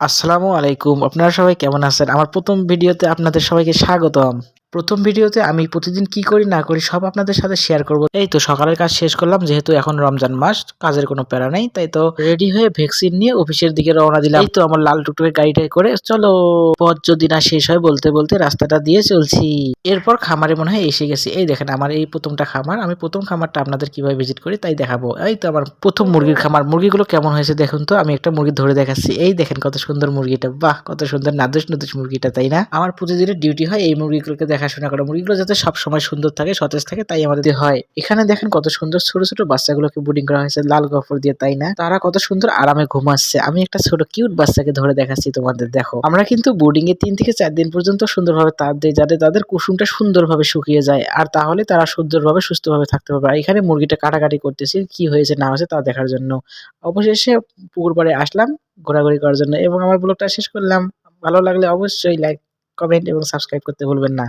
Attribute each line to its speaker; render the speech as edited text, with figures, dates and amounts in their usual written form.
Speaker 1: আসসালামু আলাইকুম। আপনারা সবাই কেমন আছেন? আমার ১ম ভিডিওতে আপনাদের সবাইকে স্বাগতম। ১ম ভিডিওতে আমি প্রতিদিন কি করি না করি সব আপনাদের সাথে শেয়ার করব। এই তো সকালের কাজ শেষ করলাম যেহেতু এখন রমজান মাস, কাজের কোনো প্যারা নাই। তাই তো রেডি হয়ে ভ্যাকসিন নিয়ে অফিসের দিকে রওনা দিলাম। এই তো আমার লাল টুকটুকে গাড়িটায় করে চলো। পথ যদি না শেষ হয় বলতে, বলতে রাস্তাটা দিয়ে চলছি। এরপর খামারে মনে হয় এসে গেছি। এই দেখেন আমার এই ১ম খামার। আমি ১ম খামারটা আপনাদের কিভাবে ভিজিট করি তাই দেখাবো। এই তো আমার ১ম মুরগির খামার। মুরগিগুলো কেমন হয়েছে দেখুন তো। আমি একটা মুরগি ধরে দেখাচ্ছি। এই দেখেন কত সুন্দর মুরগিটা। বাহ! কত সুন্দর নাদুস, নাদুস মুরগিটা, তাই না? আমার প্রতিদিনের ডিউটি হয় এই মুরগিগুলোকে দেখাশোনা করা। মুরগিগুলো যাতে সবসময় সুন্দর থাকে, সতেজ থাকে তাই আমাদের হয়। এখানে দেখেন কত সুন্দর ছোট, ছোট বাচ্চাগুলোকে ব্রুডিং করা হয়েছে লাল কাপড় দিয়ে, তাই না? তারা কত সুন্দর আরামে ঘুমাচ্ছে। আমি একটা ছোট কিউট বাচ্চাকে ধরে দেখাচ্ছি তোমাদের, দেখো। আমরা কিন্তু বোর্ডিং এ ৩ থেকে ৪ দিন পর্যন্ত সুন্দরভাবে তাপ দেই যাতে তাদের কুসুমটা সুন্দরভাবে শুকিয়ে যায়। আর তাহলে তারা সুন্দরভাবে সুস্থভাবে থাকতে পারবে। আর এখানে মুরগিটা কাটাকাটি করতেছি কি হয়েছে না হয়েছে তা দেখার জন্য। অবশেষে পুকুর পাড়ে আসলাম ঘোরাঘুরি করার জন্য এবং আমার ব্লগটা শেষ করলাম। ভালো লাগলে অবশ্যই লাইক, কমেন্ট এবং সাবস্ক্রাইব করতে ভুলবেন না।